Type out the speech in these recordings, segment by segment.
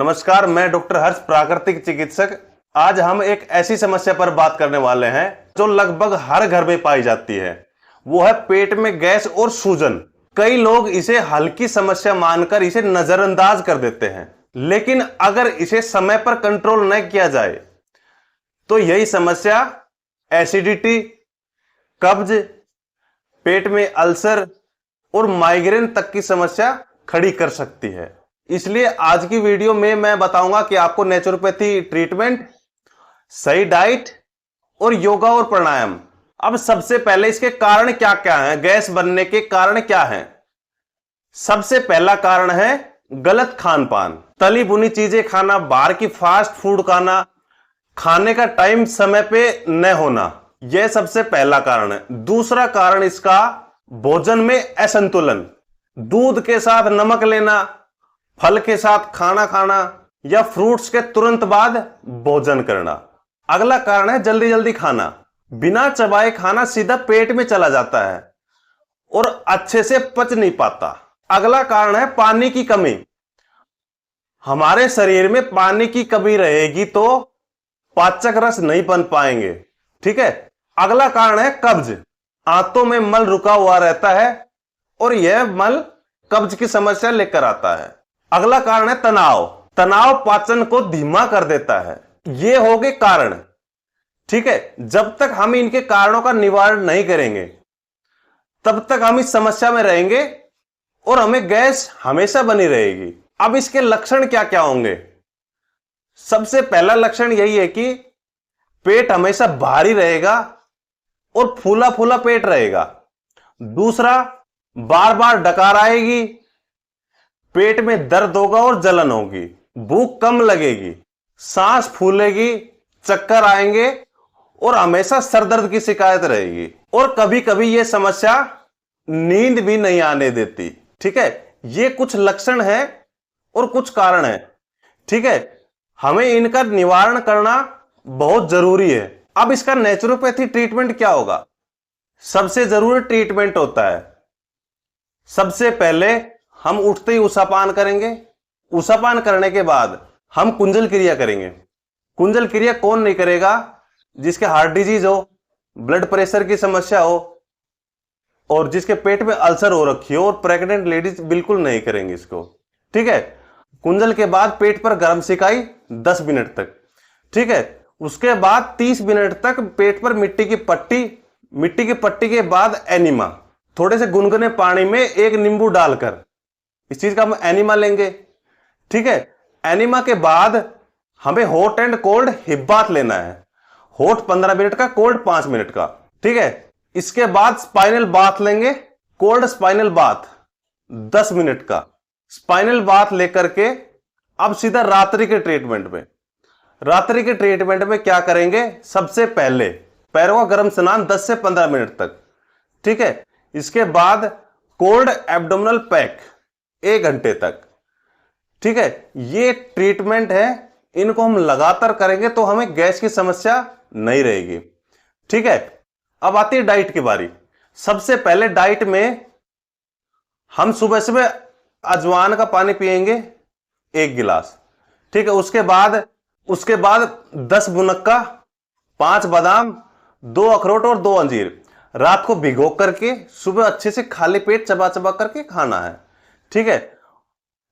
नमस्कार, मैं डॉक्टर हर्ष, प्राकृतिक चिकित्सक। आज हम एक ऐसी समस्या पर बात करने वाले हैं जो लगभग हर घर में पाई जाती है। वो है पेट में गैस और सूजन। कई लोग इसे हल्की समस्या मानकर इसे नजरअंदाज कर देते हैं, लेकिन अगर इसे समय पर कंट्रोल न किया जाए तो यही समस्या एसिडिटी, कब्ज, पेट में अल्सर और माइग्रेन तक की समस्या खड़ी कर सकती है। इसलिए आज की वीडियो में मैं बताऊंगा कि आपको नेचुरोपैथी ट्रीटमेंट, सही डाइट और योगा और प्राणायाम। अब सबसे पहले इसके कारण क्या क्या हैं, गैस बनने के कारण क्या हैं। सबसे पहला कारण है गलत खान पान, तली भुनी चीजें खाना, बाहर की फास्ट फूड खाना, खाने का टाइम समय पे न होना, यह सबसे पहला कारण है। दूसरा कारण इसका भोजन में असंतुलन, दूध के साथ नमक लेना, फल के साथ खाना खाना या फ्रूट्स के तुरंत बाद भोजन करना। अगला कारण है जल्दी जल्दी खाना, बिना चबाए खाना सीधा पेट में चला जाता है और अच्छे से पच नहीं पाता। अगला कारण है पानी की कमी। हमारे शरीर में पानी की कमी रहेगी तो पाचक रस नहीं बन पाएंगे, ठीक है। अगला कारण है कब्ज। आंतों में मल रुका हुआ रहता है और यह मल कब्ज की समस्या लेकर आता है। अगला कारण है तनाव। तनाव पाचन को धीमा कर देता है। ये हो गए कारण, ठीक है। जब तक हम इनके कारणों का निवारण नहीं करेंगे तब तक हम इस समस्या में रहेंगे और हमें गैस हमेशा बनी रहेगी। अब इसके लक्षण क्या क्या होंगे। सबसे पहला लक्षण यही है कि पेट हमेशा भारी रहेगा और फूला फूला पेट रहेगा। दूसरा, बार बार डकार आएगी, पेट में दर्द होगा और जलन होगी, भूख कम लगेगी, सांस फूलेगी, चक्कर आएंगे और हमेशा सर दर्द की शिकायत रहेगी। और कभी कभी यह समस्या नींद भी नहीं आने देती, ठीक है। ये कुछ लक्षण है और कुछ कारण है, ठीक है। हमें इनका निवारण करना बहुत जरूरी है। अब इसका नेचुरोपैथी ट्रीटमेंट क्या होगा। सबसे जरूरी ट्रीटमेंट होता है, सबसे पहले हम उठते ही उषापान करेंगे। उषापान करने के बाद हम कुंजल क्रिया करेंगे। कुंजल क्रिया कौन नहीं करेगा, जिसके हार्ट डिजीज हो, ब्लड प्रेशर की समस्या हो और जिसके पेट में अल्सर हो रखी हो, और प्रेग्नेंट लेडीज बिल्कुल नहीं करेंगे इसको, ठीक है। कुंजल के बाद पेट पर गर्म सिकाई 10 मिनट तक, ठीक है। उसके बाद 30 मिनट तक पेट पर मिट्टी की पट्टी के बाद एनिमा, थोड़े से गुनगुने पानी में एक नींबू डालकर इस चीज का हम एनिमा लेंगे, ठीक है। एनिमा के बाद हमें hot and cold hip bath लेना है। हॉट 15 मिनट का, कोल्ड 5 मिनट का, ठीक है। इसके बाद स्पाइनल बाथ लेंगे, कोल्ड स्पाइनल बाथ 10 मिनट का। स्पाइनल बाथ लेकर के अब सीधा रात्रि के ट्रीटमेंट में। रात्रि के ट्रीटमेंट में क्या करेंगे, सबसे पहले पैरों का गर्म स्नान 10 से 15 मिनट तक, ठीक है। इसके बाद कोल्ड एब्डोमिनल पैक 1 घंटे तक, ठीक है। ये ट्रीटमेंट है, इनको हम लगातार करेंगे तो हमें गैस की समस्या नहीं रहेगी, ठीक है। अब आती है डाइट की बारी। सबसे पहले डाइट में हम सुबह सुबह अजवान का पानी पिएंगे 1 गिलास, ठीक है। उसके बाद 10 मुनक्का, 5 बादाम, 2 अखरोट और 2 अंजीर रात को भिगो करके सुबह अच्छे से खाली पेट चबा चबा करके खाना है, ठीक है।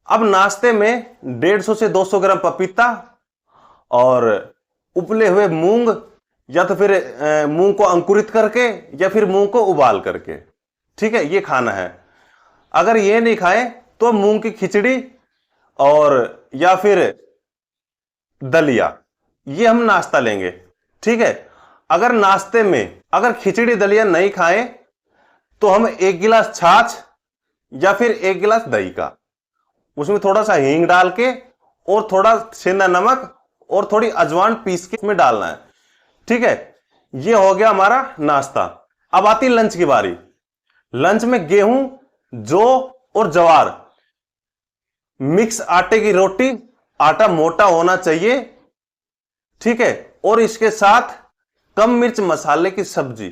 अब नाश्ते में 150 से 200 ग्राम पपीता और उबले हुए मूंग, या तो फिर मूंग को अंकुरित करके या फिर मूंग को उबाल करके, ठीक है, ये खाना है। अगर ये नहीं खाए तो मूंग की खिचड़ी और या फिर दलिया, ये हम नाश्ता लेंगे, ठीक है। अगर नाश्ते में अगर खिचड़ी दलिया नहीं खाएं तो हम 1 गिलास छाछ या फिर 1 गिलास दही का, उसमें थोड़ा सा हींग डाल के और थोड़ा सेंधा नमक और थोड़ी अजवाइन पीस के इसमें डालना है, ठीक है। ये हो गया हमारा नाश्ता। अब आती लंच की बारी। लंच में गेहूं, जौ और ज्वार मिक्स आटे की रोटी, आटा मोटा होना चाहिए, ठीक है। और इसके साथ कम मिर्च मसाले की सब्जी,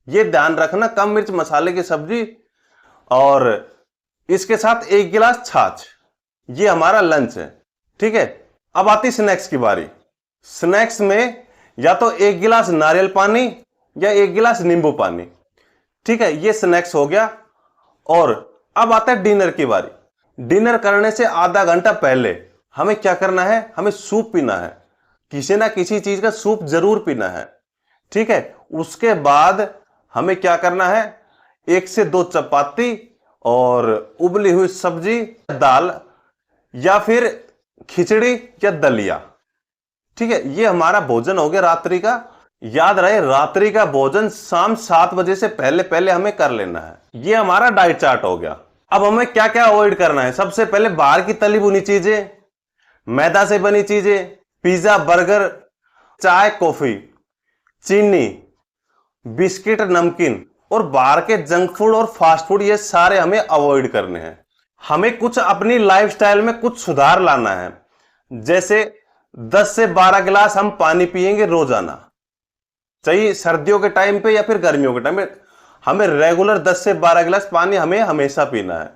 ये ध्यान रखना, कम मिर्च मसाले की सब्जी, और इसके साथ 1 गिलास छाछ। ये हमारा लंच है, ठीक है, अब आती स्नैक्स की बारी। स्नैक्स में या तो 1 गिलास नारियल पानी या 1 गिलास नींबू पानी। ठीक है, ये स्नैक्स हो गया। और अब आता है डिनर की बारी। डिनर करने से आधा घंटा पहले हमें क्या करना है, हमें सूप पीना है, किसी ना किसी चीज का सूप जरूर पीना है। ठीक है, उसके बाद हमें क्या करना है, 1 से 2 चपाती और उबली हुई सब्जी, दाल या फिर खिचड़ी या दलिया। ठीक है, ये हमारा भोजन हो गया रात्रि का। याद रहे, रात्रि का भोजन शाम 7 बजे से पहले पहले हमें कर लेना है। ये हमारा डाइट चार्ट हो गया। अब हमें क्या क्या अवॉइड करना है। सबसे पहले बाहर की तली भुनी चीजें, मैदा से बनी चीजें, पिज्जा, बर्गर, चाय, कॉफी, चीनी, बिस्किट, नमकीन और बाहर के जंक फूड और फास्ट फूड, ये सारे हमें अवॉइड करने हैं। हमें कुछ अपनी लाइफस्टाइल में कुछ सुधार लाना है। जैसे 10 से 12 गिलास हम पानी पिएंगे रोजाना, चाहिए सर्दियों के टाइम पे या फिर गर्मियों के टाइम पे। हमें रेगुलर 10 से 12 गिलास पानी हमें हमेशा पीना है।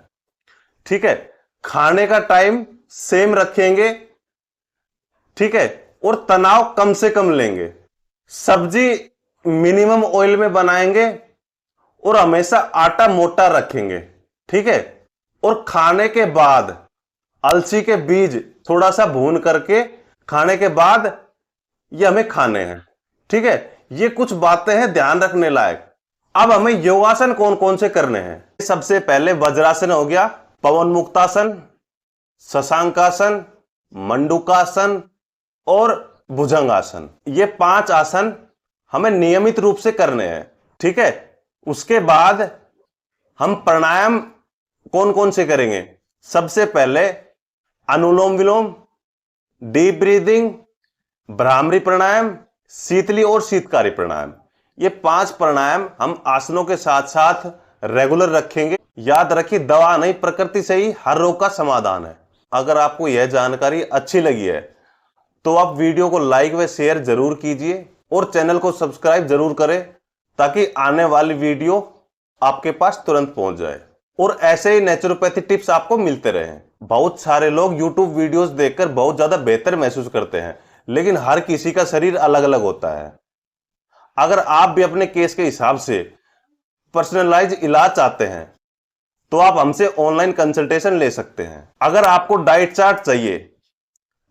ठीक है, खाने का टाइम सेम रखेंगे। ठीक है, और तनाव कम से कम लेंगे। सब्जी मिनिमम ऑयल में बनाएंगे और हमेशा आटा मोटा रखेंगे। ठीक है, और खाने के बाद अलसी के बीज थोड़ा सा भून करके खाने के बाद ये हमें खाने हैं। ठीक है, ये कुछ बातें हैं ध्यान रखने लायक। अब हमें योगासन कौन कौन से करने हैं। सबसे पहले वज्रासन हो गया, पवन मुक्तासन, शशांकासन, मंडूकासन और भुजंगासन। ये 5 आसन हमें नियमित रूप से करने हैं। ठीक है, उसके बाद हम प्राणायाम कौन कौन से करेंगे। सबसे पहले अनुलोम विलोम, डीप ब्रीदिंग, भ्रामरी प्राणायाम, शीतली और शीतकारी प्राणायाम। ये 5 प्राणायाम हम आसनों के साथ साथ रेगुलर रखेंगे। याद रखिए, दवा नहीं, प्रकृति से ही हर रोग का समाधान है। अगर आपको यह जानकारी अच्छी लगी है तो आप वीडियो को लाइक व शेयर जरूर कीजिए और चैनल को सब्सक्राइब जरूर करें, ताकि आने वाली वीडियो आपके पास तुरंत पहुंच जाए और ऐसे ही नेचुरोपैथी टिप्स आपको मिलते रहें। बहुत सारे लोग YouTube वीडियोस देखकर बहुत ज्यादा बेहतर महसूस करते हैं, लेकिन हर किसी का शरीर अलग अलग होता है। अगर आप भी अपने केस के हिसाब से पर्सनलाइज इलाज चाहते हैं तो आप हमसे ऑनलाइन कंसल्टेशन ले सकते हैं। अगर आपको डाइट चार्ट चाहिए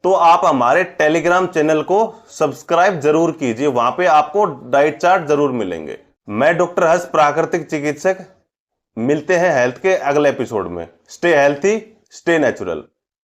तो आप हमारे टेलीग्राम चैनल को सब्सक्राइब जरूर कीजिए, वहां पे आपको डाइट चार्ट जरूर मिलेंगे। मैं डॉक्टर हर्ष, प्राकृतिक चिकित्सक। मिलते हैं हेल्थ के अगले एपिसोड में। Stay healthy, stay natural.